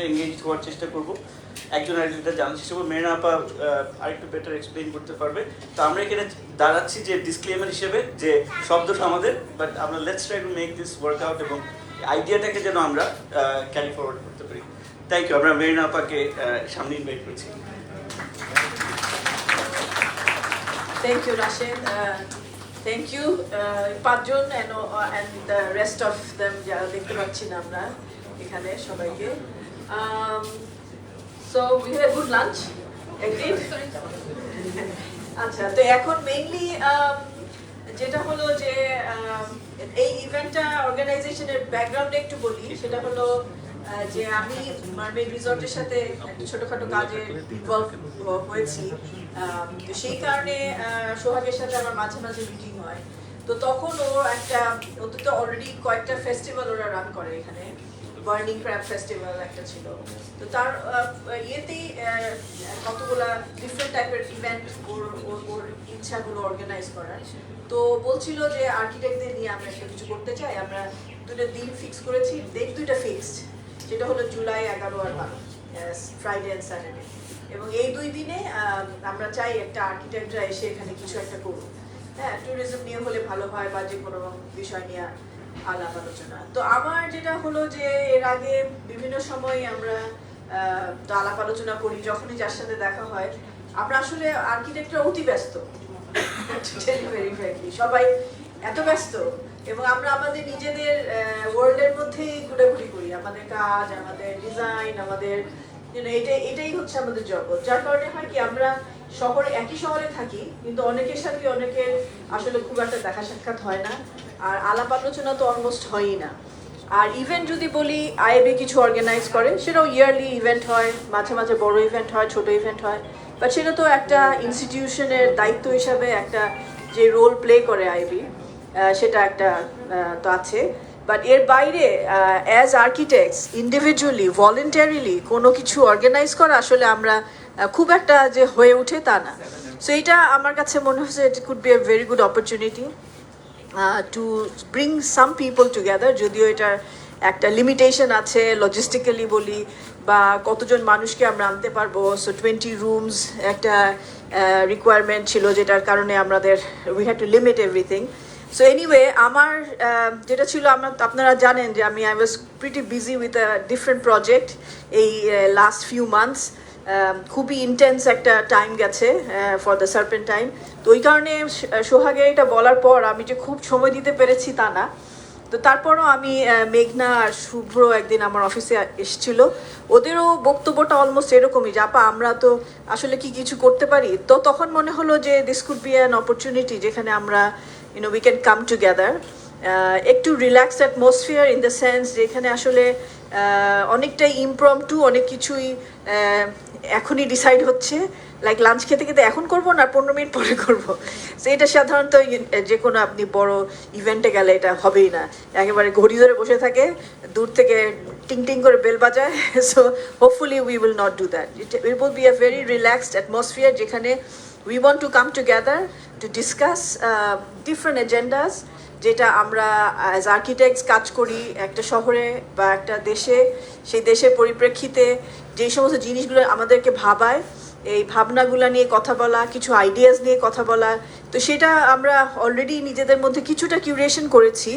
Engage হওয়ার চেষ্টা করব, একজন আরেকজনটা জানার চেষ্টা করবো। মেরিনা আপা আরেকটু বেটার এক্সপ্লেইন করতে পারবে। তো আমরা এখানে দাঁড়াচ্ছি যে ডিসক্লেমার হিসেবে যে শব্দটা আমাদের, বাট আমরা let's try to make this work out এবং আইডিয়াটাকে যেন আমরা ক্যারি ফরওয়ার্ড করতে পারি। Thank you. আমরা মেরিনা আপাকে সামনে ইনভাইট করছি। Thank you, Rashid. Thank you, পাঁচজন and the rest of them যারা দেখতে পাচ্ছি না আমরা এখানে সবাইকে। So we had a good lunch. আচ্ছা, তো এখন মেইনলি যেটা হলো যে এই ইভেন্টটা অর্গানাইজেশনের ব্যাকগ্রাউন্ডে একটু বলি। সেটা হলো যে আমি মারমেড রিসর্টের সাথে একটা ছোটখাটো কাজে ইনভলভ হয়েছি। তো সেই কারণে সোহাগের সাথে আমার মাঝে মাঝে মিটিং হয়। তো তখন ওদের তো অলরেডি কয়েকটা ফেস্টিভ্যাল ওরা রান করে এখানে। বার্নিং ক্র্যাব ফেস্টিভ্যাল একটা ছিল। তো তার ইয়েতেই কতগুলা ডিফারেন্ট টাইপের ইভেন্ট ওর ইচ্ছাগুলো অর্গানাইজ করার। তো বলছিল যে আর্কিটেক্টদের নিয়ে আমরা কিছু করতে চাই। আমরা দুটো দিন ফিক্স করেছি, ডেট দুইটা ফিক্সড, যেটা হলো জুলাই 11 আর 12, ফ্রাইডে অ্যান্ড স্যাটারডে। এবং এই দুই দিনে আমরা চাই একটা আর্কিটেক্টরা এসে এখানে কিছু একটা করুক। হ্যাঁ, ট্যুরিজম নিয়ে হলে ভালো হয় বা যে কোনো বিষয় নিয়ে আলাপ আলোচনা। তো আমার যেটা হলো যে এর আগে বিভিন্ন সময় আমরা তো আলাপ আলোচনা করি, যখনই যার সাথে দেখা হয়। আমরা আসলে আর্কিটেক্টরা অতি ব্যস্ত, সবাই এত ব্যস্ত, এবং আমরা আমাদের নিজেদের ওয়ার্ল্ডের মধ্যেই ঘোরাঘুরি করি। আমাদের কাজ, আমাদের ডিজাইন, আমাদের এটাই হচ্ছে আমাদের জগৎ। যার কারণে হয় কি, আমরা একই শহরে থাকি, কিন্তু অনেকের সাথে অনেকের আসলে খুব একটা দেখা সাক্ষাৎ হয় না, আর আলাপ আলোচনা তো অলমোস্ট হয়ই না। আর ইভেন্ট যদি বলি, আইএবি কিছু অর্গানাইজ করে, সেটাও ইয়ারলি ইভেন্ট হয়, মাঝে মাঝে বড় ইভেন্ট হয়, ছোট ইভেন্ট হয়। বাট সেটা তো একটা ইনস্টিটিউশনের দায়িত্ব হিসাবে একটা যে রোল প্লে করে আইএবি, সেটা একটা তো আছে। বাট এর বাইরে অ্যাজ আর্কিটেক্টস ইন্ডিভিজুয়ালি ভলেন্টারিলি কোনো কিছু অর্গানাইজ করা আসলে আমরা খুব একটা যে হয়ে ওঠে তা না। সো এটা আমার কাছে মনে হচ্ছে it could B a very good opportunity to bring some people together. যদিও এটার একটা লিমিটেশন আছে, লজিস্টিক্যালি বলি, বা কতজন মানুষকে আমরা আনতে পারবো। সো 20 রুমস একটা রিকোয়ারমেন্ট ছিল, যেটার কারণে আমাদের we had to limit everything. So anyway, আমার যেটা ছিল, আপনারা জানেন যে I was pretty busy with a different project এই লাস্ট ফিউ মান্থস। খুবই ইন্টেন্স একটা টাইম গেছে ফর দ্য সার্পেন্ট টাইম। তো ওই কারণে সোহাগে এটা বলার পর আমি যে খুব সময় দিতে পেরেছি তা না। তো তারপরও আমি মেঘনা আর শুভ্র একদিন আমার অফিসে এসেছিল, ওদেরও বক্তব্যটা অলমোস্ট এরকমই যে আপা আমরা তো আসলে কি কিছু করতে পারি। তো তখন মনে হলো যে this could be an opportunity, যেখানে আমরা we can come together, একটু relaxed atmosphere in the sense যে এখানে আসলে অনেকটাই ইমপ্রম্পটু, অনেক কিছুই এখনই ডিসাইড হচ্ছে, লাইক লাঞ্চ খেতে খেতে এখন করবো না 15 মিনিট পরে করবো। সো এটা সাধারণত যে কোনো আপনি বড় ইভেন্টে গেলে এটা হবেই না, একেবারে ঘড়ি ধরে বসে থাকে, দূর থেকে টিং টিং করে বেল বাজায়। So hopefully we will not do that. It will be a very relaxed atmosphere, যেখানে we want to come together to discuss different agendas, যেটা আমরা অ্যাজ আর্কিটেক্টস কাজ করি একটা শহরে বা একটা দেশে, সেই দেশের পরিপ্রেক্ষিতে যে সমস্ত জিনিসগুলো আমাদেরকে ভাবায়, এই ভাবনাগুলো নিয়ে কথা বলা, কিছু আইডিয়াস নিয়ে কথা বলা। তো সেটা আমরা অলরেডি নিজেদের মধ্যে কিছুটা কিউরেশন করেছি।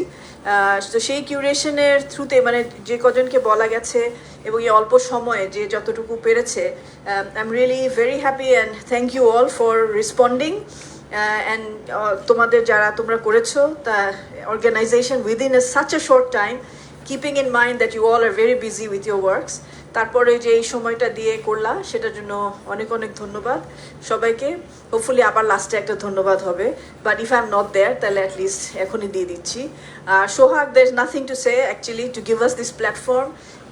তো সেই কিউরেশনের থ্রুতে মানে যে কজনকে বলা গেছে এবং এই অল্প সময়ে যে যতটুকু পেরেছে, I am really very happy and thank you all for responding. And তোমরা করেছো তা organisation within such a short time, keeping in mind that you all are very busy with your works. তারপরে যে এই সময়টা দিয়ে করলা, সেটার জন্য অনেক অনেক ধন্যবাদ সবাইকে। হোপফুলি আবার লাস্টে একটা ধন্যবাদ হবে, but if I am not there তাহলে অ্যাটলিস্ট এখনই দিয়ে দিচ্ছি। Sohag, there is nothing to say actually to give us this platform,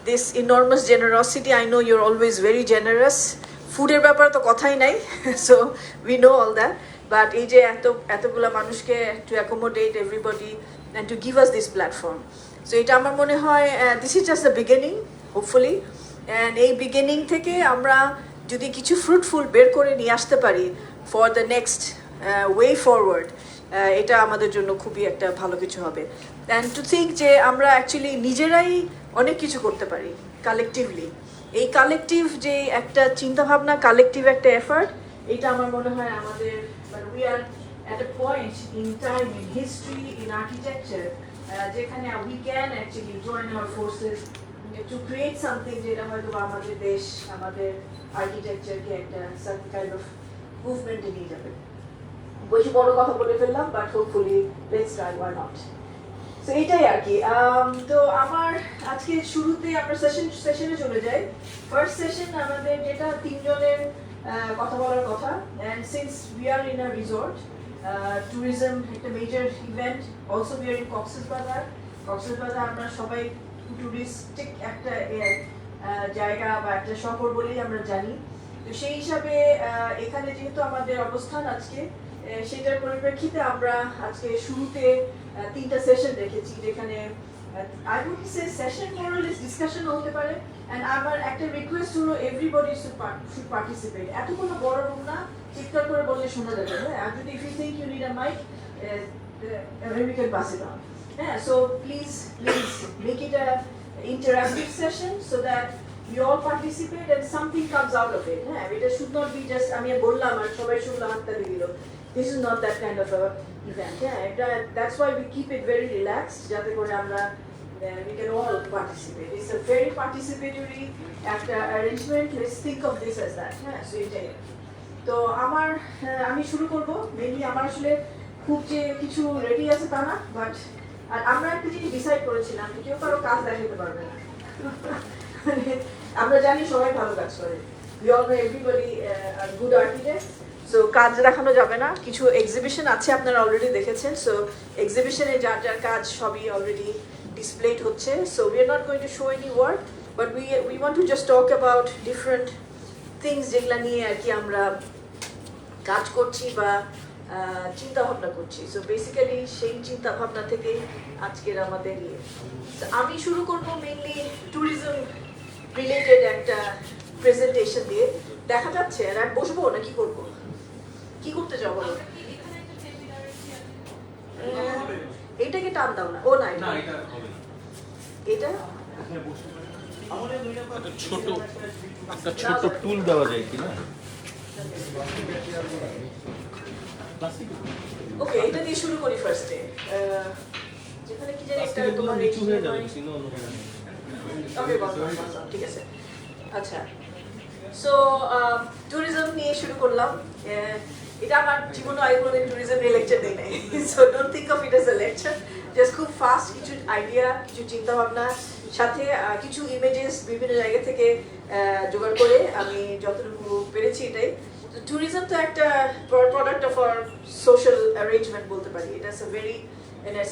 this enormous generosity. I know your always very generous. ফুডের ব্যাপারে তো কথাই নাই, so we know all that. But এই যে এতগুলো মানুষকে to accommodate everybody and to give us this platform, so এটা আমার মনে হয় this is just the beginning hopefully. And এই বিগিনিং থেকে আমরা যদি কিছু ফ্রুটফুল বের করে নিয়ে আসতে পারি for the next way forward, এটা আমাদের জন্য খুবই একটা ভালো কিছু হবে। অ্যান্ড টু থিঙ্ক যে আমরা অ্যাকচুয়ালি নিজেরাই অনেক কিছু করতে পারি। কালেকটিভলি। এই কালেকটিভ যে একটা চিন্তাভাবনা, কালেকটিভ একটা এফার্ট, এটা আমার মনে হয় আমাদের we are at a point in time, in history, in architecture, যেখানে we can actually join our forces to create something যেটা হয়তো আমাদের দেশ, আমাদের আর্কিটেকচারকে একটা some kind of movement এ নিয়ে যাবে। বেশি বড় কথা বলে ফেললাম, but hopefully let's try, why not. So এইটাই আর কি। তো আমার আজকে শুরুতে আমরা সেশনে চলে যাই। ফার্স্ট সেশন আমাদের যেটা তিনজনের কথা বলার কথা, and since we are in a resort, tourism একটা major event, also we are in Cox's Bazar. Cox's Bazar আমরা সবাই টুরিস্টিক একটা জায়গা বা একটা শহর বলেই আমরা জানি। তো সেই হিসাবে এখানে যেহেতু আমাদের অবস্থান আজকে, সেটার পরিপ্রেক্ষিতে আমরা আজকে শুরুতে তিনটা সেশন রেখেছি, যেখানে I would say session more or less discussion হতে পারে। এন্ড আমার একটা রিকোয়েস্ট হলো এভরিবডি শুড পার্টিসিপেট। এত কোনো বড় রুম না, চিৎকার করে বললে শোনা যাবে। হ্যাঁ, যদি if you think you need a mic, we can pass it on. Yeah, so please make it a interactive session so that we all participate and something comes out of it. Yeah, it should not be just আমি বললাম আর সবাই শুনলাম হাত তালি দিল. This is not that kind of a event. Yeah, that's why we keep it very relaxed, যাতে করে আমরা we can all participate. It's a very participatory arrangement. Let's think of this as that. Yeah, so এটাই। তো আমি শুরু করব। Mainly আমার আসলে খুব যে কিছু রেডি আছে তা না, বাট আর আমরা একটা জিনিস ডিসাইড করেছিলাম, কেউ কারো কাজ দেখাতে পারবে না। আমরা জানি সবাই ভালো কাজ করে, we all know everybody are good architects, so কাজ দেখানো যাবে না। কিছু এক্সিবিশন আছে, আপনারা অলরেডি দেখেছেন। সো এক্সিবিশনে যার যার কাজ সবই অলরেডি ডিসপ্লেড হচ্ছে। So we are not going to show any work, but we want to just talk about different things, যেগুলো নিয়ে আর কি আমরা কাজ করছি বা চিন্তা ভাবনা করছি। সো বেসিক্যালি সেই চিন্তা ভাবনা থেকেই আজকের আমাদের ইয়ে। আমি শুরু করবো মেইনলি ট্যুরিজম রিলেটেড একটা প্রেজেন্টেশন দিয়ে। দেখা যাচ্ছে আর আমি বসবো না, কি করবো, কি করতে যাবো বলো? এইটাকে টান দাও না। ও না, এটা ছোট টুল দেওয়া যায় কি না? ওকে, এটা দিয়ে শুরু করি ফার্স্টে। যেখানে কি জানি একটা তোমার নিচু হয়ে যাবে, চিনো অন্য ওকে, ঠিক আছে। আচ্ছা, সো ট্যুরিজম নিয়ে শুরু করলাম। এটা আমার জীবনে আগে কোনোদিন ট্যুরিজম নিয়ে লেকচার দেই নাই, so don't think of it as a lecture. Just খুব ফাস্ট কিছু আইডিয়া, কিছু চিন্তা ভাবনা, সাথে কিছু ইমেজেস বিভিন্ন জায়গা থেকে জোগাড় করে আমি যতটুকু পেরেছি এটাই। তো ট্যুরিজম তো একটা product of our social arrangement বলতে পারি। It's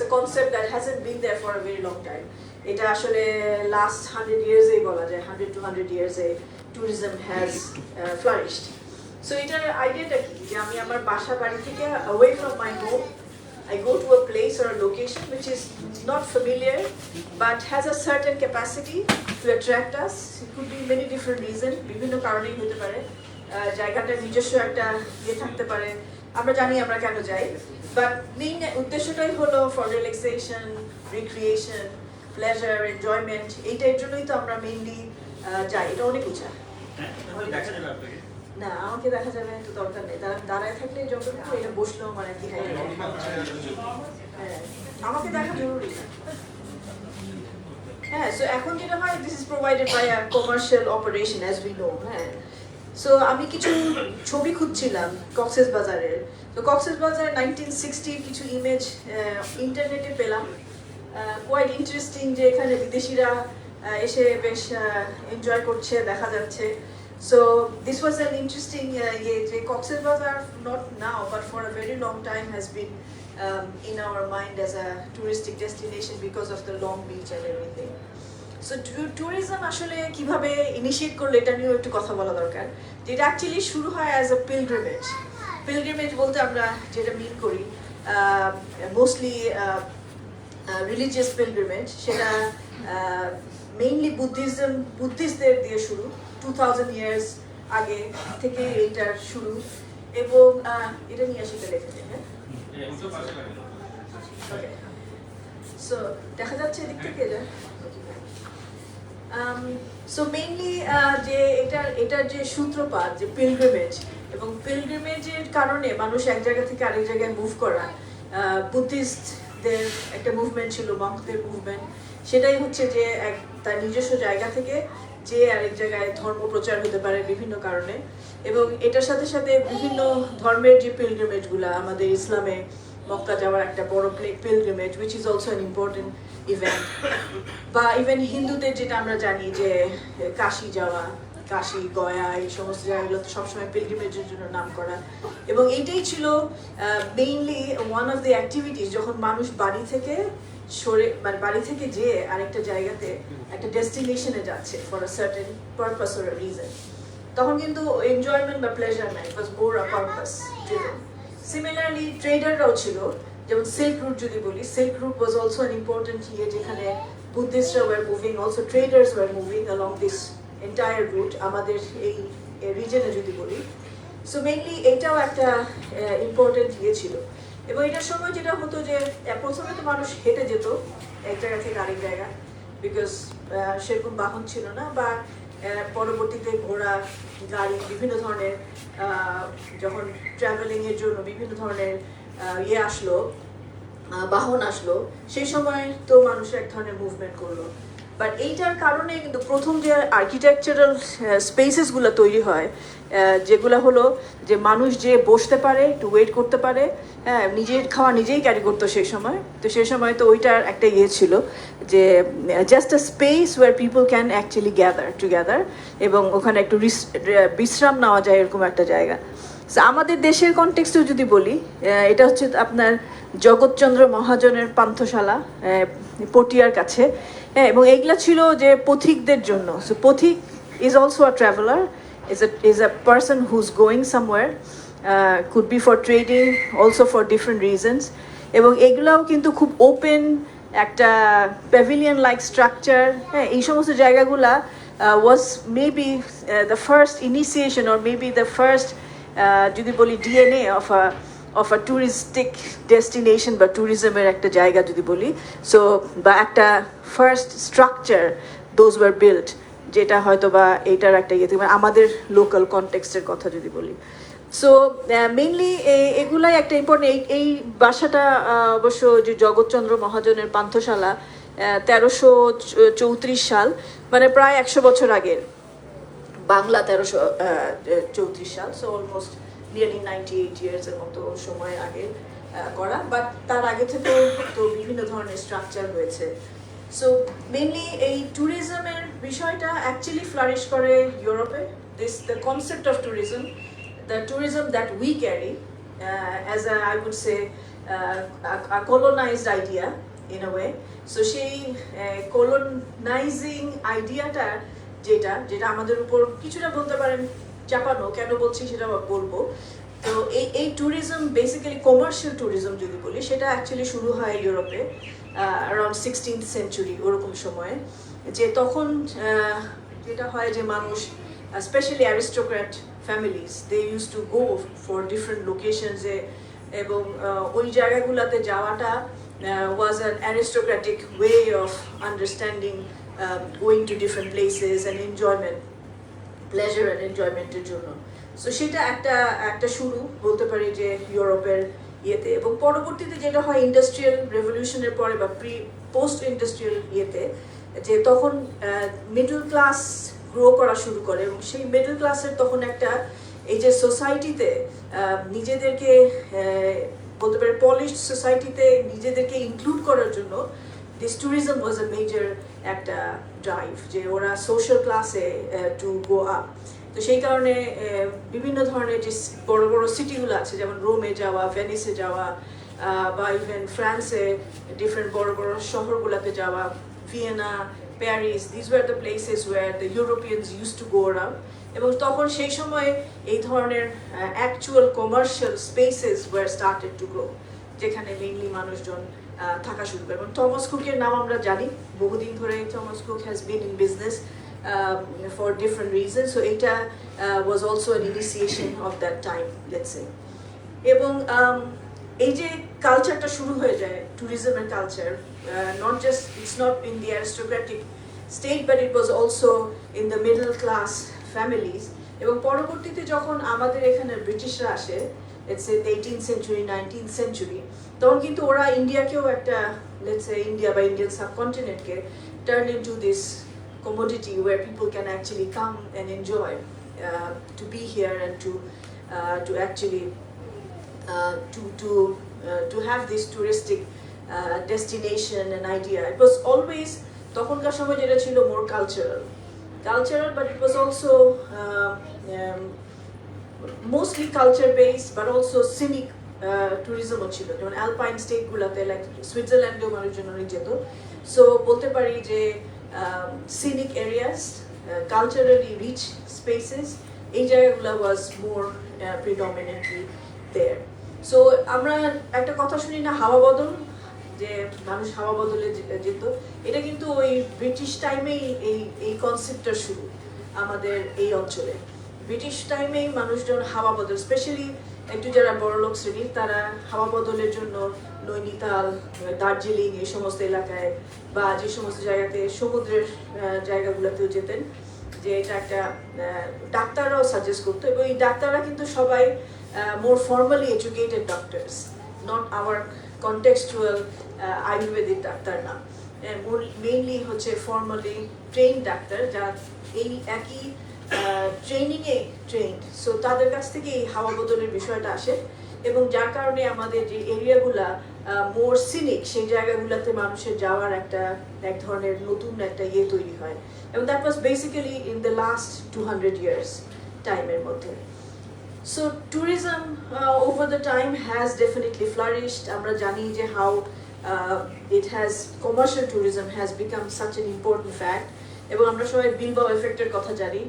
a concept that hasn't been there for a very long time. এটা আসলে লাস্ট 100 years-এই বলা যায়, 100 to 100 years-এ tourism has flourished. So এটার আইডিয়াটা কি, যে আমি আমার বাসা বাড়ি থেকে away from my home, I go to a place or a location which is not familiar but has a certain capacity to attract us. It could be many different reasons, বিভিন্ন কারণেই হতে পারে। জায়গাটার নিজস্ব একটা ইয়ে থাকতে পারে, আমরা জানি আমরা কেন যাই, বাট মেইন উদ্দেশ্যটাই হলো for relaxation, recreation, pleasure, enjoyment. এইটার জন্যই তো আমরা মেইনলি যাই। এটা অনেক উঁচা না, আমাকে দেখা যাবে তো দরকার নেই। দাঁড়ায় থাকলে যতটুকু, এটা বসলেও মানে কি হয়, হ্যাঁ আমাকে দেখা জরুরি না। হ্যাঁ, সো এখন যেটা হয়, this is provided by a commercial operation as we know. হ্যাঁ, সো আমি কিছু ছবি খুঁজছিলাম কক্সবাজারের। তো কক্সবাজার 1960 কিছু ইমেজ ইন্টারনেটে পেলাম, কোয়াইট ইন্টারেস্টিং, যে এখানে বিদেশিরা এসে বেশ এনজয় করছে দেখা যাচ্ছে। So this was an interesting যে Cox's Bazar not now but for a very long time has been in our mind as a touristic destination because of the long beach and everything. So tourism আসলে কিভাবে initiate করলে এটা নিয়েও একটু কথা বলা দরকার। যেটা অ্যাকচুয়ালি শুরু হয় অ্যাজ আ পিলগ্রিমেজ বলতে আমরা যেটা মিন করি মোস্টলি রিলিজিয়াস পিলগ্রিমেজ, সেটা মেইনলি বুদ্ধিস্টদের দিয়ে শুরু। 2000 years আগে থেকে এটার শুরু, এবং এটা নিয়ে আসি লেখেছে। হ্যাঁ, ওকে, সো দেখা যাচ্ছে এদিক থেকে এটা। সো মেইনলি যে এটার যে সূত্রপাত যে পিলগ্রিমেজ এবং পিলগ্রিমেজের কারণে মানুষ এক জায়গা থেকে আরেক জায়গায় মুভ করা, বুদ্ধিস্টদের একটা মুভমেন্ট ছিল, মঙ্কদের মুভমেন্ট, সেটাই হচ্ছে যে তার নিজস্ব জায়গা থেকে যে আরেক জায়গায় ধর্ম প্রচার হতে পারে বিভিন্ন কারণে। এবং এটার সাথে সাথে বিভিন্ন ধর্মের যে পিলগ্রিমেজগুলো, আমাদের ইসলামে মক্কা যাওয়ার একটা বড় pilgrimage which is also an important event, বা ইভেন হিন্দুদের যেটা আমরা জানি যে কাশি যাওয়া, কাশি, গয়া, এই সমস্ত জায়গাগুলোতে সবসময় পিলগ্রিমেজের জন্য নাম করা। এবং এইটাই ছিল mainly one of the activities, যখন মানুষ বাড়ি থেকে মানে বাড়ি থেকে যেয়ে আরেকটা জায়গাতে একটা ডেস্টিনেশনে যাচ্ছে for a certain purpose or reason, তখন কিন্তু এনজয়মেন্ট বা প্লেজার নাই, it was more a purpose driven. Similarly ট্রেডাররাও ছিল, যেমন সিল্ক রুট যদি বলি, silk route was also an important ইয়ে, যেখানে বুদ্ধিস্টরা were moving, also traders were moving along this entire route আমাদের এই রিজনে যদি বলি। সো মেইনলি এইটাও একটা ইম্পর্টেন্ট ইয়ে ছিল। এবং এটার সময় যেটা হতো যে প্রথমে তো মানুষ হেঁটে যেত এক জায়গা থেকে আরেক জায়গা, বিকজ সেরকম বাহন ছিল না, বা পরবর্তীতে ঘোড়া, গাড়ি, বিভিন্ন ধরনের যখন ট্রাভেলিংয়ের জন্য বিভিন্ন ধরনের ইয়ে আসলো, বাহন আসলো, সেই সময় তো মানুষ এক ধরনের মুভমেন্ট করলো। বাট এইটার কারণে কিন্তু প্রথম যে আর্কিটেকচারাল স্পেসেসগুলো তৈরি হয়, যেগুলো হলো যে মানুষ যে বসতে পারে, একটু ওয়েট করতে পারে, হ্যাঁ, নিজের খাওয়া নিজেই ক্যারি করতো সেই সময়। তো সেই সময় তো ওইটার একটা ইয়ে ছিল যে just a space where people can actually gather together, এবং ওখানে একটু বিশ্রাম নেওয়া যায়, এরকম একটা জায়গা। আমাদের দেশের কনটেক্সটেও যদি বলি, এটা হচ্ছে আপনার জগৎচন্দ্র মহাজনের পান্থশালা, পটিয়ার কাছে, হ্যাঁ, এবং এইগুলা ছিল যে পথিকদের জন্য। সো পথিক is also a traveller, is a person who's going somewhere, could be for trading, also for different reasons. এবং এগুলাও কিন্তু খুব ওপেন একটা প্যাভিলিয়ন লাইক স্ট্রাকচার, হ্যাঁ, এই সমস্ত জায়গাগুলা was maybe the first initiation or maybe the first যদি বলি DNA of a touristic destination বা ট্যুরিজমের একটা জায়গা যদি বলি। সো বা একটা first structure those were built, যেটা হয়তো বা এইটার একটা ইয়ে থেকে আমাদের লোকাল কনটেক্সটের কথা যদি বলি। সো মেইনলি এগুলাই একটা ইম্পর্টেন্ট। এই বাসাটা অবশ্য যে জগৎচন্দ্র মহাজনের পান্থশালা, 1334 সাল, মানে প্রায় 100 বছর আগের, বাংলা 1334 সাল, সো অলমোস্ট নিয়ারলি 98 ইয়ার্সের মতো সময় আগে করা। বাট তার আগে থেকেও তো বিভিন্ন ধরনের স্ট্রাকচার হয়েছে। সো মেইনলি এই ট্যুরিজমের বিষয়টা অ্যাকচুয়ালি ফ্লারিশ করে ইউরোপে। The concept of tourism, the tourism that we carry as a, I would say, a colonized idea in a way. So সেই colonizing আইডিয়াটা যেটা আমাদের উপর কিছুটা বলতে পারেন চাপানো, কেন বলছি সেটা বলবো। তো এই ট্যুরিজম বেসিক্যালি কমার্শিয়াল ট্যুরিজম যদি বলি, সেটা অ্যাকচুয়ালি শুরু হয় ইউরোপে অ্যারাউন্ড 16th সেঞ্চুরি, ওরকম সময়ে। যে তখন যেটা হয় যে মানুষ, specially aristocrat families, they use to go for different লোকেশনসে, এবং ওই জায়গাগুলোতে যাওয়াটা was an aristocratic way of understanding going to different places and enjoyment, pleasure and enjoymenটের জন্য। সো সেটা একটা শুরু বলতে পারি যে ইউরোপের ইয়েতে। এবং পরবর্তীতে যেটা হয় ইন্ডাস্ট্রিয়াল রেভলিউশনের পরে বা পোস্ট ইন্ডাস্ট্রিয়াল ইয়েতে, যে তখন মিডল ক্লাস গ্রো করা শুরু করে, এবং সেই মিডল ক্লাসের তখন একটা এই যে সোসাইটিতে নিজেদেরকে বলতে পারে পলিশড সোসাইটিতে নিজেদেরকে ইনক্লুড করার জন্য this tourism was a major একটা ড্রাইভ, যে ওরা সোশ্যাল ক্লাসে টু গো আপ। তো সেই কারণে বিভিন্ন ধরনের যে বড় বড় সিটিগুলো আছে, যেমন রোমে যাওয়া, ভেনিসে যাওয়া, বা ইভেন ফ্রান্সে ডিফারেন্ট বড় বড় শহরগুলোতে যাওয়া, Vienna, Paris, this were the places where the Europeans use to go around. এবং তখন সেই সময় এই ধরনের actual commercial spaces were started to grow, যেখানে মেইনলি মানুষজন থাকা শুরু করে। এবং থমাস কুকের নাম আমরা জানি, বহুদিন ধরে Thomas Cook has been in business for different reasons. So এইটা was also an initiation of that time, let's say. এবং এই যে কালচারটা শুরু হয়ে যায় ট্যুরিজমের culture, not just, it's not in the aristocratic stayed, but it was also in the middle class families. এবং পরবর্তীতে যখন আমাদের এখানে ব্রিটিশরা আসে, let's say the 18th century, 19th century, তখন কিন্তু ওরা ইন্ডিয়াকেও একটা, let's say ইন্ডিয়া বা Indian সাবকন্টিনেন্টকে turn into this commodity where people can actually come and enjoy to be here and to actually to have this touristic destination and idea. It was always তখনকার সময় যেটা ছিল more cultural, but it was also mostly culture based, but also scenic tourism ছিল, যেমন alpine state গুলাতে like সুইজারল্যান্ডেও মানুষজন অনেক যেত। সো বলতে পারি যে scenic areas, culturally rich spaces, এই জায়গাগুলো was more predominantly there. So আমরা একটা কথা শুনি না, হাওয়া বদল, যে মানুষ হাওয়া বদলে যেত, এটা কিন্তু ওই ব্রিটিশ টাইমেই এই কনসেপ্টটা শুরু আমাদের এই অঞ্চলে। ব্রিটিশ টাইমেই মানুষজন হাওয়া বদল, স্পেশালি একটু যারা বড়লোক শ্রেণীর, তারা হাওয়া বদলের জন্য নৈনিতাল, দার্জিলিং এই সমস্ত এলাকায় বা যে সমস্ত জায়গাতে সমুদ্রের জায়গাগুলোতেও যেতেন, যে এটা একটা ডাক্তাররাও সাজেস্ট করতো। এবং এই ডাক্তাররা কিন্তু সবাই more formally educated doctors, not our contextual Ayurvedic doctor না, মেইনলি হচ্ছে ফর্মালি ট্রেইন ডাক্তার, যা এই একই ট্রেনিংয়ে ট্রেন্ড। সো তাদের কাছ থেকে এই হাওয়া বদলের বিষয়টা আসে, এবং যার কারণে আমাদের যে এরিয়াগুলা মোর সিনিক, সেই জায়গাগুলোতে মানুষের যাওয়ার এক ধরনের নতুন একটা তৈরি হয়। এবং that was basically in the last 200 years টাইমের মধ্যে। So tourism over the time has definitely flourished. Amra jani je how it has, commercial tourism has become such an important fact. Ebong amra shobai Bilbao effect er kotha jani.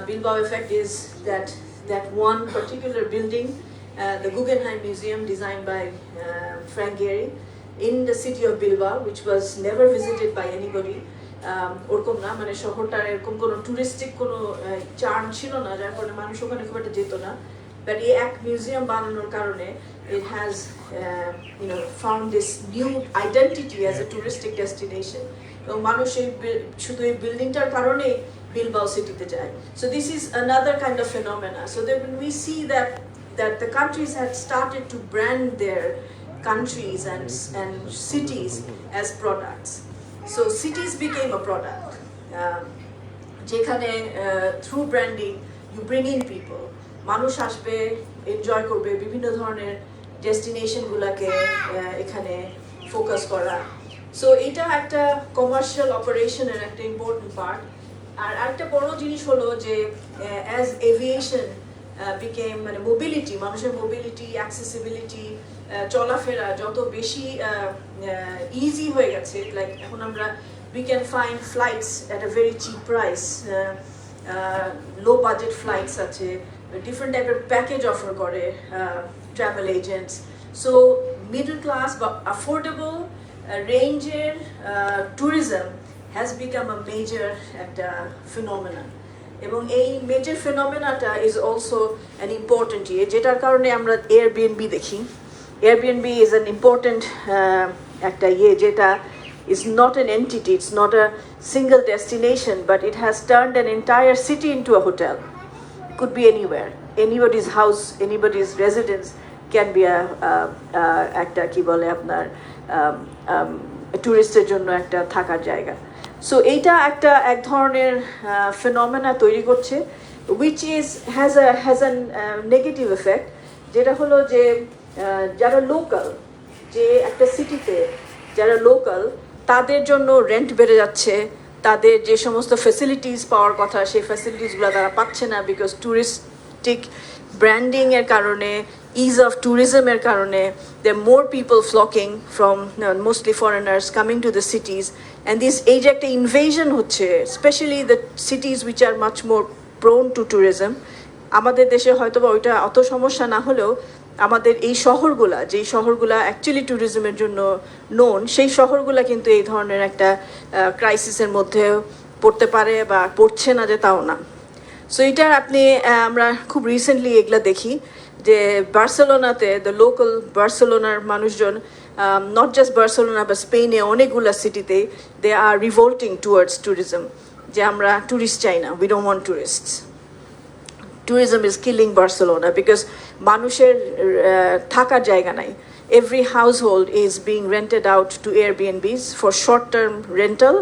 Bilbao effect is that one particular building, the Guggenheim Museum, designed by Frank Gehry, in the city of Bilbao, which was never visited by anybody. ওরকম না, মানে শহরটার এরকম কোনো touristic কোনো charm ছিল না, যার কারণে মানুষ ওখানে খুব একটা যেত না। বাট এই এক মিউজিয়াম বানানোর কারণে it has found this new identity as a touristic destination, এবং মানুষ শুধু এই বিল্ডিংটার কারণে বিলবাও সিটিতে যায়। So this is another kind of phenomena. So that when we see that the countries had started to brand their countries and cities as products. So cities became a product. যেখানে through branding you bring in people. মানুষ আসবে, enjoy করবে, বিভিন্ন ধরনের ডেস্টিনেশনগুলোকে এখানে focus করা। So এটা একটা কমার্শিয়াল অপারেশনের একটা ইম্পর্টেন্ট পার্ট। আর একটা বড় জিনিস হলো যে অ্যাজ এভিয়েশন বিকেম, মানে মোবিলিটি, মানুষের মোবিলিটি, অ্যাক্সেসিবিলিটি, চলাফেরা যত বেশি ইজি হয়ে গেছে, লাইক এখন আমরা we can find flights at a very cheap price, low budget flights আছে, different type of package offer করে travel agents. So middle class but affordable range-এর tourism has become a major একটা phenomenon. এবং এই major ফেনোমেনাটা is also an important যেটার কারণে আমরা Airbnb দেখি। Airbnb is an important একটা যেটা is not an entity, it's not a single destination, but it has turned an entire city into a hotel. Could be anywhere, anybody's house, anybody's residence can be একটা কি বলে আপনার টুরিস্টের জন্য একটা থাকার জায়গা। সো এইটা এক ধরনের ফেনোমেনা তৈরি করছে, which has a negative effect, যেটা হলো যে যারা লোকাল, যে একটা সিটিতে যারা লোকাল, তাদের জন্য রেন্ট বেড়ে যাচ্ছে, তাদের যে সমস্ত ফ্যাসিলিটিস পাওয়ার কথা সেই ফ্যাসিলিটিসগুলো তারা পাচ্ছে না, বিকজ টুরিস্টিক ব্র্যান্ডিংয়ের কারণে, ease of tourism এর কারণে there are more people flocking from mostly foreigners coming to the cities, and this এই যে একটা invasion হচ্ছে, especially the cities which are much more prone to tourism. আমাদের দেশে হয়তো বা ওইটা অত সমস্যা না হলেও আমাদের এই শহরগুলা, যেই শহরগুলা অ্যাকচুয়ালি ট্যুরিজমের জন্য নোন, সেই শহরগুলা কিন্তু এই ধরনের একটা ক্রাইসিসের মধ্যে পড়তে পারে বা পড়ছে না যে তাও না। সো এটার আমরা খুব রিসেন্টলি এগুলা দেখি যে বার্সেলোনাতে দ্য লোকাল বার্সেলোনার মানুষজন নট জাস্ট বার্সেলোনা বা স্পেনে অনেকগুলো সিটিতে দে আর রিভোল্টিং টুয়ার্ডস ট্যুরিজম, যে আমরা ট্যুরিস্ট চাই না, we don't want tourists. Tourism is killing Barcelona because মানুষের থাকার জায়গা নাই। Every household is being rented out to Airbnbs for short-term rental,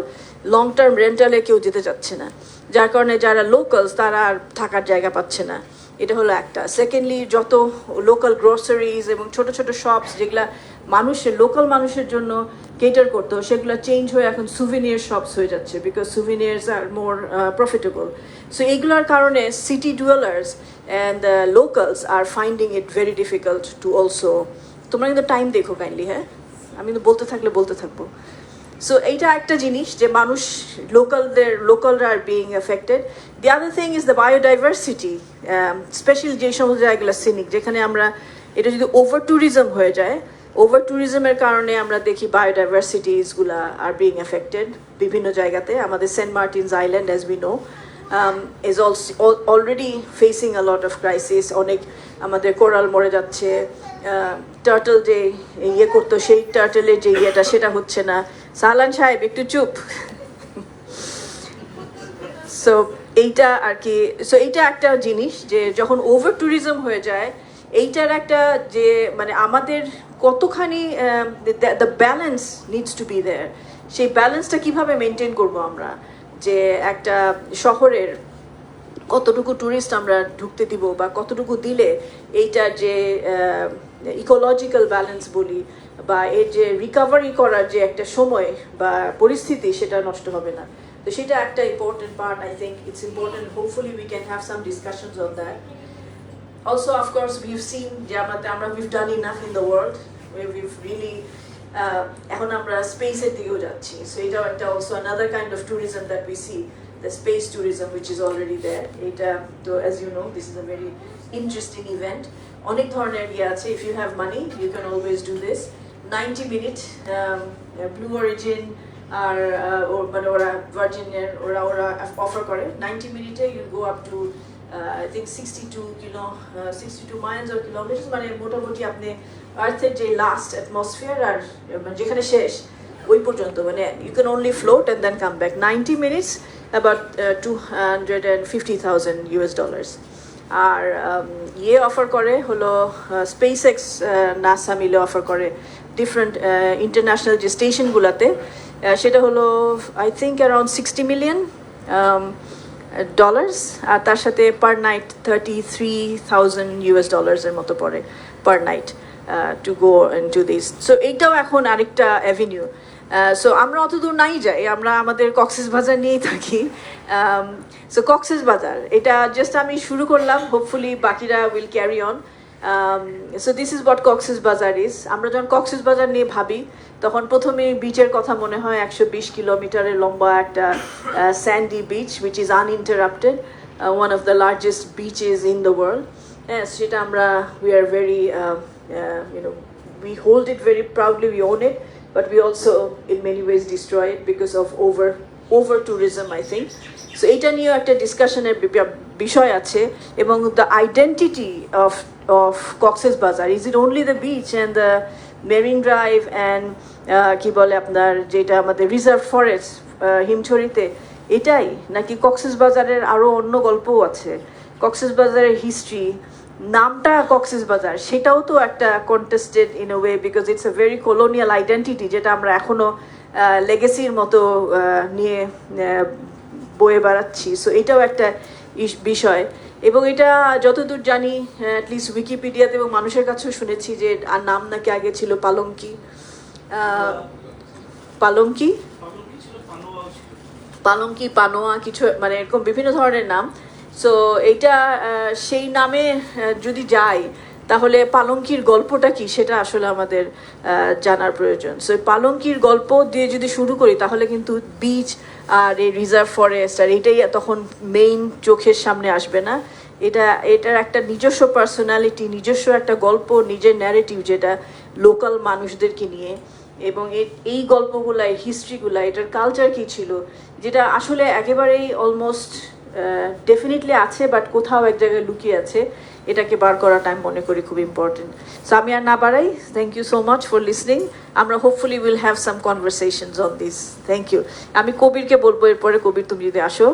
long-term rental-এ কেউ যেতে চাচ্ছে না, যার কারণে যারা লোকালস তারা আর থাকার জায়গা পাচ্ছে না। এটা হলো একটা। সেকেন্ডলি, যত লোকাল গ্রোসারিজ এবং ছোট ছোট শপস যেগুলা লোকাল মানুষের জন্য কেটার করতো, সেগুলো চেঞ্জ হয়ে এখন সুভিনিয়ার শপস হয়ে যাচ্ছে, because souvenirs are more profitable. So এইগুলোর কারণে city dwellers and locals are finding it very difficult to also. তোমরা কিন্তু টাইম দেখো কাইন্ডলি, হ্যাঁ, আমি কিন্তু বলতে থাকবো। সো এইটা একটা জিনিস যে মানুষ লোকালরা are being affected. The other thing is the biodiversity, specially যে সমস্ত জায়গাগুলো সিনিক, যেখানে আমরা এটা যদি ওভার ট্যুরিজম হয়ে যায়, ওভার ট্যুরিজমের কারণে আমরা দেখি বায়োডাইভার্সিটিসগুলা আর বিং এফেক্টেড বিভিন্ন জায়গাতে। আমাদের saint Martin's island, as we know, is also already facing a lot of crisis. অনেক আমাদের কোরাল মরে যাচ্ছে, টার্টল যে ইয়ে করতো সেই টার্টলের যে ইয়েটা সেটা হচ্ছে না। সালান সাহেব একটু চুপ। সো এইটা আর কি, সো এইটা একটা জিনিস যে যখন ওভার ট্যুরিজম হয়ে যায়, এইটার একটা যে মানে আমাদের কতখানি the balance needs to be there, সেই ব্যালেন্সটা কিভাবে মেনটেন করবো আমরা, যে একটা শহরের কতটুকু ট্যুরিস্ট আমরা ঢুকতে দিব বা কতটুকু দিলে এইটার যে ইকোলজিক্যাল ব্যালেন্স বলি বা এর যে রিকভারি করার যে একটা সময় বা পরিস্থিতি, সেটা নষ্ট হবে না। তো সেটা একটা important part. I think it's important, hopefully we can have some discussions on that. Also, of course, we've seen যে we've done enough in the world where we've really এখন আমরা স্পেসের দিকেও যাচ্ছি। সো এটাও একটা also another kind of tourism that we see, the space tourism which is already there. এটা তো as you know, this is a very interesting event. অনেক ধরনের ইয়ে আছে। If you have money, you can always do this. 90-minute Blue Origin আর মানে ওরা ভার্জিনের ওরা offer করে 90 মিনিটে you go up to I think 62 miles or kilometers, মানে মোটামুটি আপনি আর্থের যে লাস্ট অ্যাটমসফিয়ার আর যেখানে শেষ ওই পর্যন্ত, মানে you can only float and then come back. 90 minutes about $250,000। আর ইয়ে অফার করে হলো স্পেস এক্স, নাসা মিলে অফার করে ডিফারেন্ট ইন্টারন্যাশনাল যে স্টেশনগুলোতে, সেটা হলো আই থিঙ্ক অ্যারাউন্ড $60 million, আর তার সাথে পার নাইট $33,000 এর মতো পড়ে per night to go into this. So এইটাও এখন আরেকটা অ্যাভিনিউ। সো আমরা অত দূর নাই যাই, আমরা আমাদের কক্সবাজার নিয়েই থাকি। সো কক্সবাজার এটা জাস্ট আমি শুরু করলাম, হোপফুলি বাকিরা will carry on. So this is what Cox's Bazar is. আমরা যখন কক্সবাজার নিয়ে ভাবি তখন প্রথমে বিচের কথা মনে হয়, 120 কিলোমিটারের লম্বা একটা Sandy beach which is uninterrupted, one of the largest bitches in the world. হ্যাঁ, সেটা আমরা we are very we hold it very proudly, we own it, but we also in many ways destroy it because of over tourism, I think. So এটা নিয়ে একটা ডিসকাশনের বিষয় আছে, এবং the identity of Cox's Bazar, is it only the beach and the Marine Drive and কি বলে আপনার যেটা আমাদের রিজার্ভ ফরেস্ট হিমছড়িতে, এটাই নাকি কক্সেস বাজারের আরো অন্য গল্পও আছে? কক্সেস বাজারের হিস্ট্রি, নামটা কক্সেস বাজার, সেটাও তো একটা contested in a way, because it's a very colonial identity, যেটা আমরা এখনো লেগেসির মতো নিয়ে বয়ে বেড়াচ্ছি। সো এটাও একটা বিষয়। এবং এটা যতদূর জানি, অ্যাটলিস্ট উইকিপিডিয়াতে এবং মানুষের কাছেও শুনেছি যে আর নাম নাকি আগে ছিল পালঙ্কি, পানোয়া কিছু, মানে এরকম বিভিন্ন ধরনের নাম। সো এইটা সেই নামে যদি যাই তাহলে পালঙ্কির গল্পটা কি সেটা আসলে আমাদের জানার প্রয়োজন। সো পালঙ্কির গল্প দিয়ে যদি শুরু করি তাহলে কিন্তু বিচ আর এই রিজার্ভ ফরেস্ট আর এটাই তখন মেইন চোখের সামনে আসবে না। এটার একটা নিজস্ব পার্সোনালিটি, নিজস্ব একটা গল্প, নিজের ন্যারেটিভ, যেটা লোকাল মানুষদেরকে নিয়ে, এবং এই গল্পগুলা, এই হিস্ট্রিগুলা, এটার কালচার কি ছিল, যেটা আসলে একেবারেই অলমোস্ট ডেফিনেটলি আছে, বাট কোথাও এক জায়গায় লুকিয়ে আছে, এটাকে বার করাটা আমি মনে করি খুব ইম্পর্টেন্ট। সো আমি আর না বাড়াই, thank you so much for listening. আমরা hopefully will have some conversations on this. Thank you. আমি কবিরকে বলবো এরপরে, কবির তুমি যদি আসো।